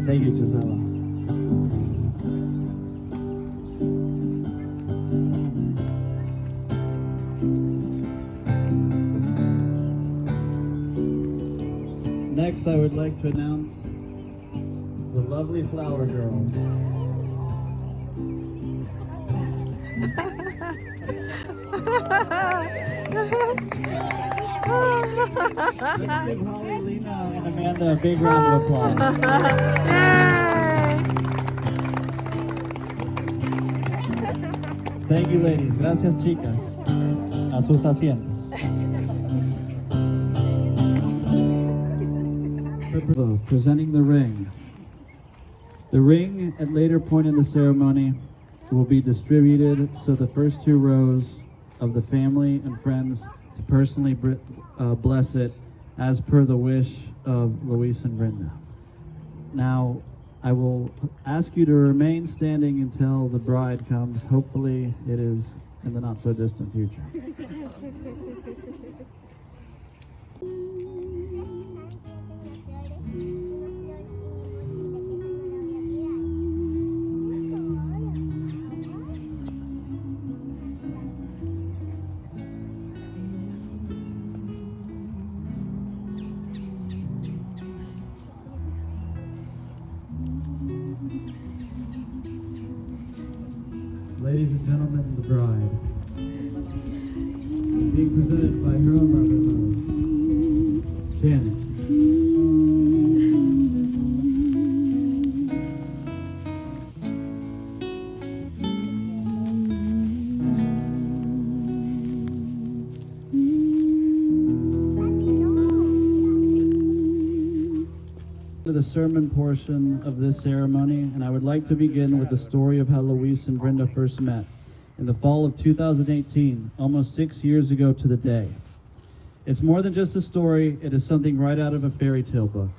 Thank you, Gisela. Next, I would like to announce the lovely Flower Girls. Let's give Holly, Lena, and Amanda a big round of applause. Thank you, ladies. Gracias, chicas. A sus asientos. Presenting the ring. The ring, at later point in the ceremony, will be distributed so the first two rows of the family and friends to personally bless it as per the wish of Luis and Vrinda. Now, I will ask you to remain standing until the bride comes. Hopefully, it is in the not so distant future. Ladies and gentlemen, the bride, being presented by her own mother, Janet. The sermon portion of this ceremony, and I would like to begin with the story of how Luis and Vrinda first met in the fall of 2018, almost 6 years ago to the day. It's more than just a story, it is something right out of a fairy tale book.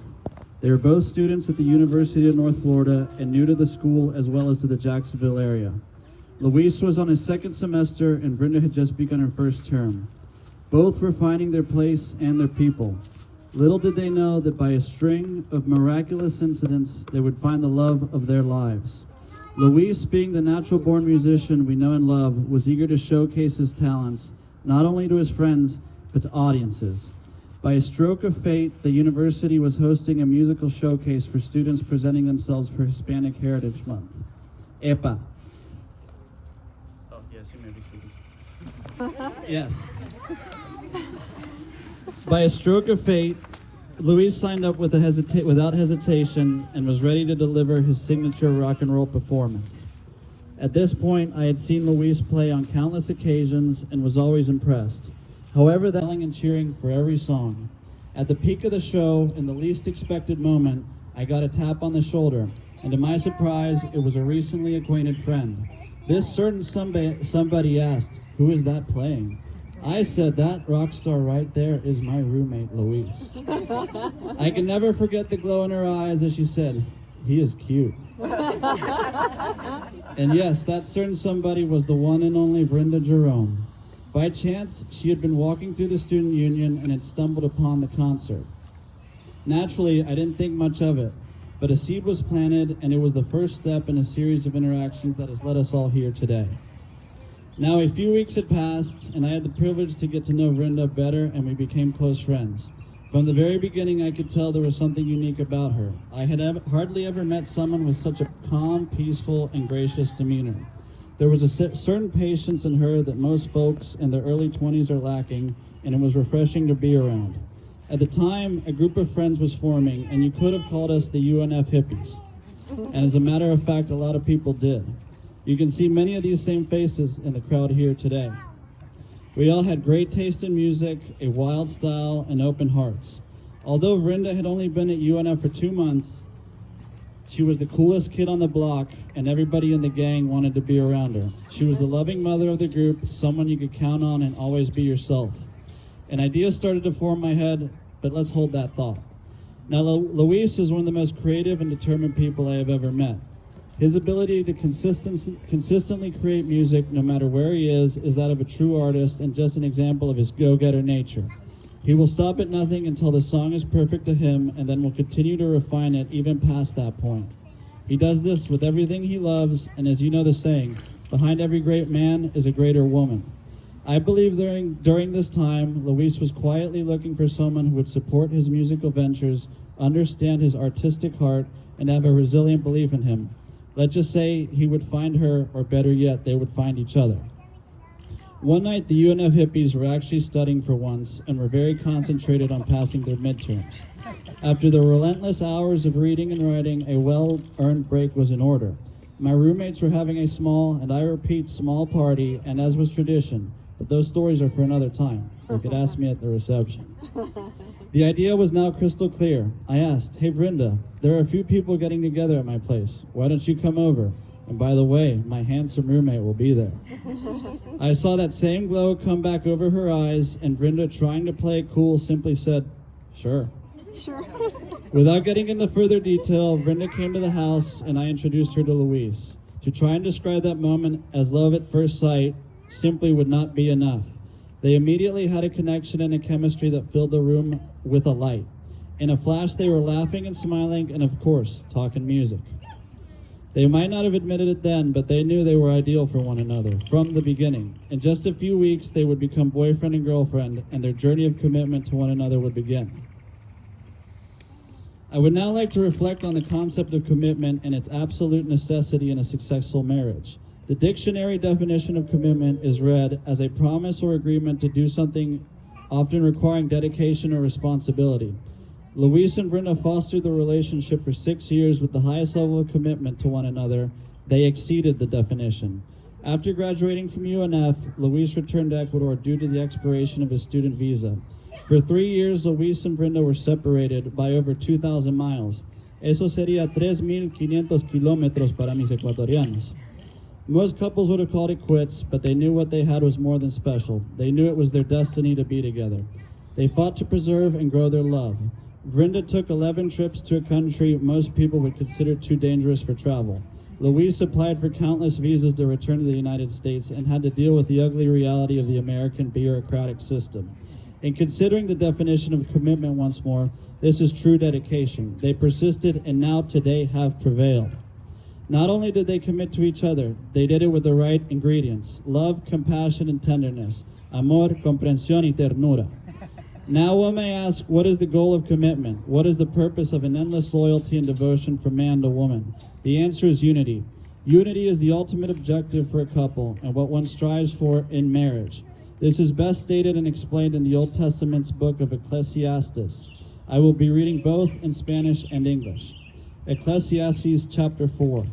They are both students at the University of North Florida and new to the school as well as to the Jacksonville area. Luis was on his second semester and Vrinda had just begun her first term. Both were finding their place and their people. Little did they know that by a string of miraculous incidents, they would find the love of their lives. Luis, being the natural-born musician we know and love, was eager to showcase his talents, not only to his friends, but to audiences. By a stroke of fate, the university was hosting a musical showcase for students presenting themselves for Hispanic Heritage Month. EPA. Oh, yes, you may be seated. Yes. By a stroke of fate, Luis signed up without hesitation and was ready to deliver his signature rock and roll performance. At this point, I had seen Luis play on countless occasions and was always impressed. However, that yelling and cheering for every song. At the peak of the show, in the least expected moment, I got a tap on the shoulder, and to my surprise, it was a recently acquainted friend. This certain somebody asked, "Who is that playing?" I said, "That rock star right there is my roommate, Luis." I can never forget the glow in her eyes as she said, "He is cute." And yes, that certain somebody was the one and only Vrinda Jerome. By chance, she had been walking through the student union and had stumbled upon the concert. Naturally, I didn't think much of it, but a seed was planted and it was the first step in a series of interactions that has led us all here today. Now, a few weeks had passed, and I had the privilege to get to know Vrinda better, and we became close friends. From the very beginning, I could tell there was something unique about her. I had hardly ever met someone with such a calm, peaceful, and gracious demeanor. There was a certain patience in her that most folks in their early 20s are lacking, and it was refreshing to be around. At the time, a group of friends was forming, and you could have called us the UNF hippies. And as a matter of fact, a lot of people did. You can see many of these same faces in the crowd here today. We all had great taste in music, a wild style, and open hearts. Although Vrinda had only been at UNF for 2 months, she was the coolest kid on the block, and everybody in the gang wanted to be around her. She was the loving mother of the group, someone you could count on and always be yourself. An idea started to form in my head, but let's hold that thought. Now, Luis is one of the most creative and determined people I have ever met. His ability to consistently create music, no matter where he is that of a true artist and just an example of his go-getter nature. He will stop at nothing until the song is perfect to him, and then will continue to refine it even past that point. He does this with everything he loves, and as you know the saying, behind every great man is a greater woman. I believe during this time, Luis was quietly looking for someone who would support his musical ventures, understand his artistic heart, and have a resilient belief in him. Let's just say he would find her, or better yet, they would find each other. One night, the UNF hippies were actually studying for once and were very concentrated on passing their midterms. After the relentless hours of reading and writing, a well-earned break was in order. My roommates were having a small, and I repeat, small party, and as was tradition, but those stories are for another time. You could ask me at the reception. The idea was now crystal clear. I asked, "Hey Vrinda, there are a few people getting together at my place. Why don't you come over? And by the way, my handsome roommate will be there." I saw that same glow come back over her eyes, and Vrinda, trying to play it cool, simply said, "Sure." Sure. Without getting into further detail, Vrinda came to the house and I introduced her to Luis. To try and describe that moment as love at first sight simply would not be enough. They immediately had a connection and a chemistry that filled the room with a light. In a flash, they were laughing and smiling and, of course, talking music. They might not have admitted it then, but they knew they were ideal for one another from the beginning. In just a few weeks, they would become boyfriend and girlfriend, and their journey of commitment to one another would begin. I would now like to reflect on the concept of commitment and its absolute necessity in a successful marriage. The dictionary definition of commitment is read as a promise or agreement to do something, often requiring dedication or responsibility. Luis and Vrinda fostered the relationship for 6 years with the highest level of commitment to one another. They exceeded the definition. After graduating from UNF, Luis returned to Ecuador due to the expiration of his student visa. For 3 years, Luis and Vrinda were separated by over 2,000 miles. Eso sería 3,500 kilómetros para mis ecuatorianos. Most couples would have called it quits, but they knew what they had was more than special. They knew it was their destiny to be together. They fought to preserve and grow their love. Vrinda took 11 trips to a country most people would consider too dangerous for travel. Luis applied for countless visas to return to the United States and had to deal with the ugly reality of the American bureaucratic system. In considering the definition of commitment once more, this is true dedication. They persisted and now today have prevailed. Not only did they commit to each other, they did it with the right ingredients: love, compassion, and tenderness. Amor, comprensión y ternura. Now one may ask, what is the goal of commitment? What is the purpose of an endless loyalty and devotion from man to woman? The answer is unity. Unity is the ultimate objective for a couple and what one strives for in marriage. This is best stated and explained in the Old Testament's book of Ecclesiastes. I will be reading both in Spanish and English. Ecclesiastes chapter 4.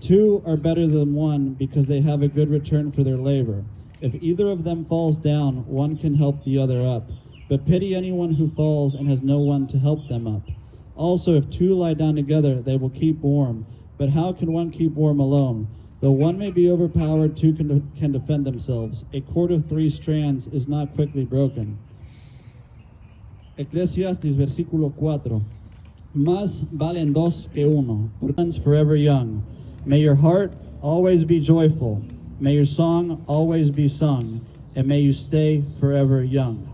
Two are better than one because they have a good return for their labor. If either of them falls down, one can help the other up. But pity anyone who falls and has no one to help them up. Also, if two lie down together, they will keep warm. But how can one keep warm alone? Though one may be overpowered, two can defend themselves. A cord of 3 strands is not quickly broken. Eclesiastes, versículo 4. Más valen dos que uno, forever young. May your heart always be joyful. May your song always be sung. And may you stay forever young.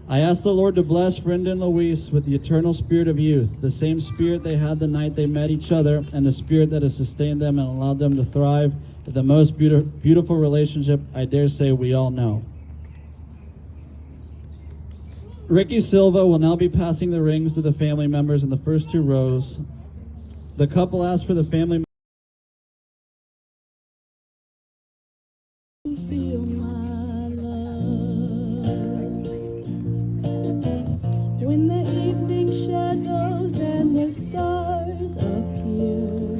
I ask the Lord to bless Vrinda and Luis with the eternal spirit of youth, the same spirit they had the night they met each other, and the spirit that has sustained them and allowed them to thrive in the most beautiful relationship I dare say we all know. Ricky Silva will now be passing the rings to the family members in the first 2 rows. The couple asked for the family feel my love. When the evening shadows and the stars appear,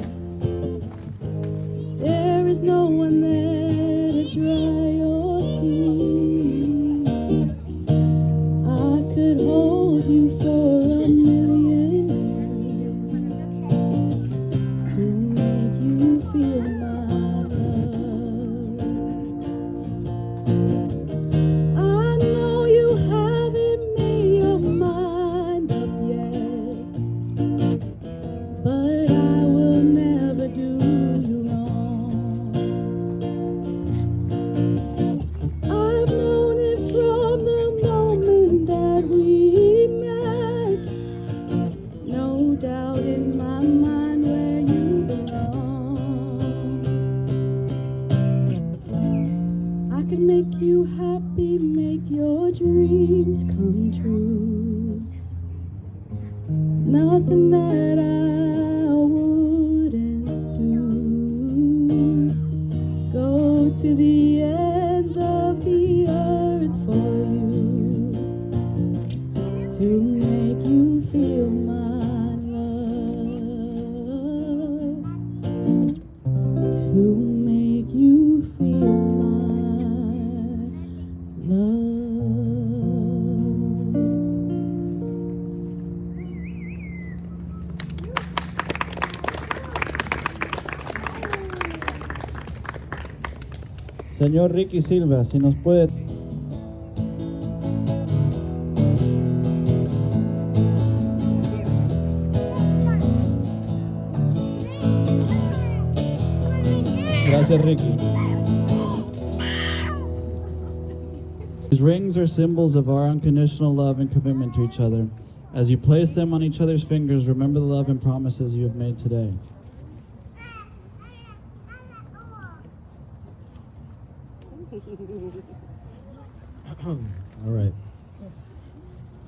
there is no one there to dry your tears. I could hold you for a million years. make your dreams come true. Nothing that I wouldn't do. Go to the ends of the earth for you, to make you feel my love, to make you feel my love. Señor Ricky Silva, si nos puede. Gracias, Ricky. These rings are symbols of our unconditional love and commitment to each other. As you place them on each other's fingers, remember the love and promises you have made today. All right.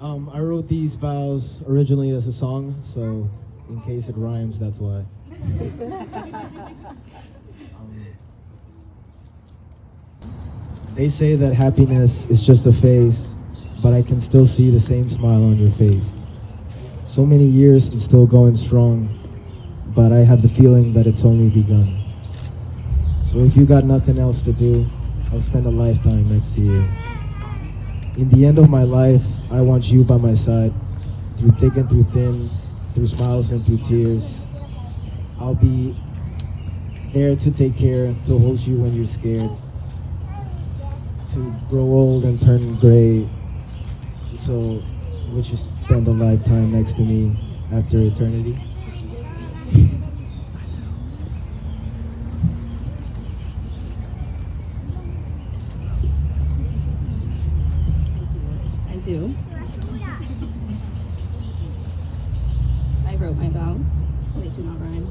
I wrote these vows originally as a song, so in case it rhymes, that's why. They say that happiness is just a phase, but I can still see the same smile on your face. So many years and still going strong, but I have the feeling that it's only begun. So if you got nothing else to do, I'll spend a lifetime next to you. In the end of my life, I want you by my side, through thick and through thin, through smiles and through tears. I'll be there to take care, to hold you when you're scared, to grow old and turn gray, so would you spend a lifetime next to me after eternity? I do. I wrote my vows. They do not rhyme.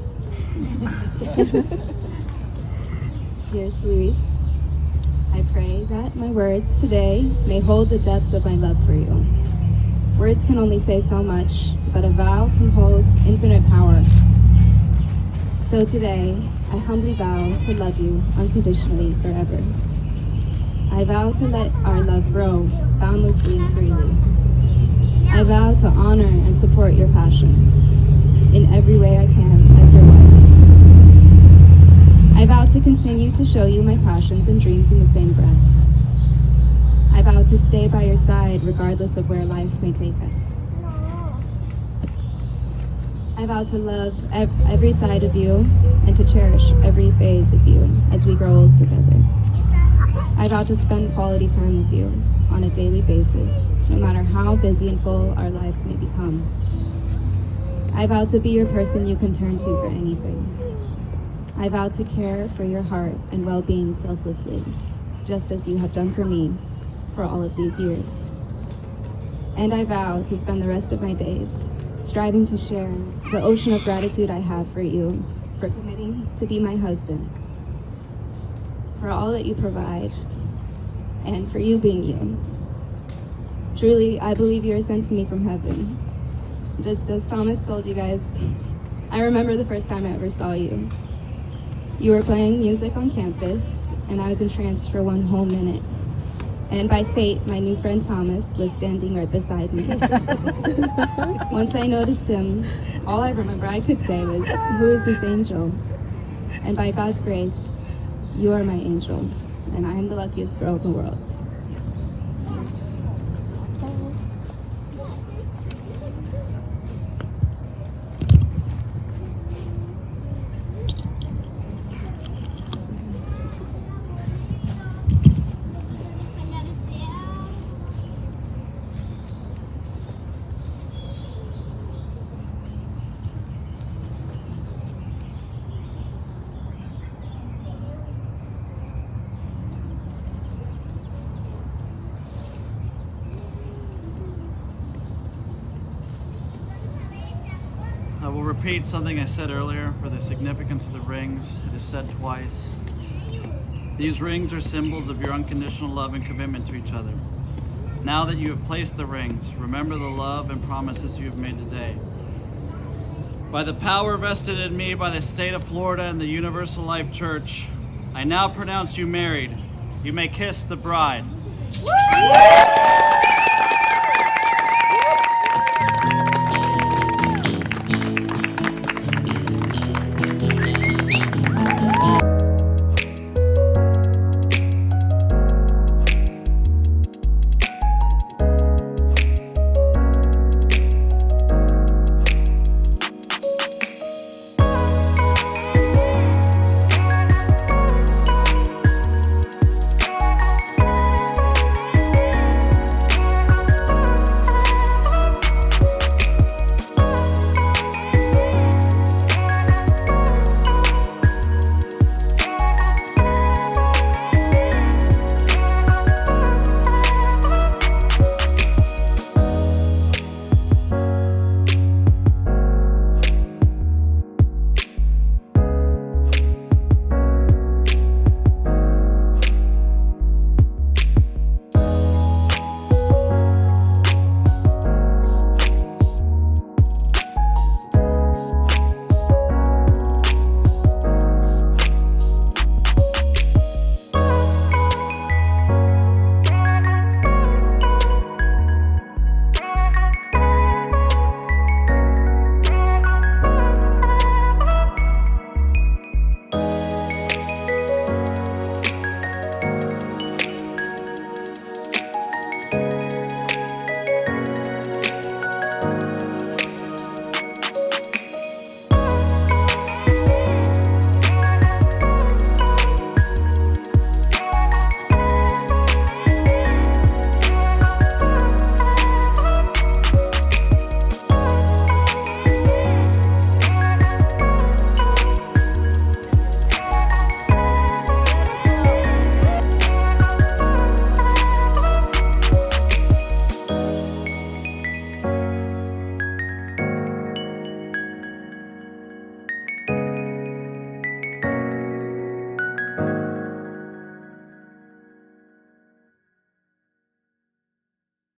Dearest Luis, I pray that my words today may hold the depth of my love for you. Words can only say so much, but a vow can hold infinite power. So today, I humbly vow to love you unconditionally forever. I vow to let our love grow boundlessly and freely. I vow to honor and support your passions in every way I can as your wife. I vow to continue to show you my passions and dreams in the same breath. I vow to stay by your side regardless of where life may take us. I vow to love every side of you and to cherish every phase of you as we grow old together. I vow to spend quality time with you on a daily basis, no matter how busy and full our lives may become. I vow to be your person you can turn to for anything. I vow to care for your heart and well-being selflessly, just as you have done for me for all of these years. And I vow to spend the rest of my days striving to share the ocean of gratitude I have for you, for committing to be my husband, for all that you provide, and for you being you. Truly, I believe you are sent to me from heaven. Just as Thomas told you guys, I remember the first time I ever saw you. You were playing music on campus, and I was entranced for one whole minute. And by fate, my new friend Thomas was standing right beside me. Once I noticed him, all I remember I could say was, "Who is this angel?" And by God's grace, you are my angel, and I am the luckiest girl in the world. I will repeat something I said earlier for the significance of the rings. It is said twice. These rings are symbols of your unconditional love and commitment to each other. Now that you have placed the rings, remember the love and promises you have made today. By the power vested in me by the state of Florida and the Universal Life Church, I now pronounce you married. You may kiss the bride. Woo!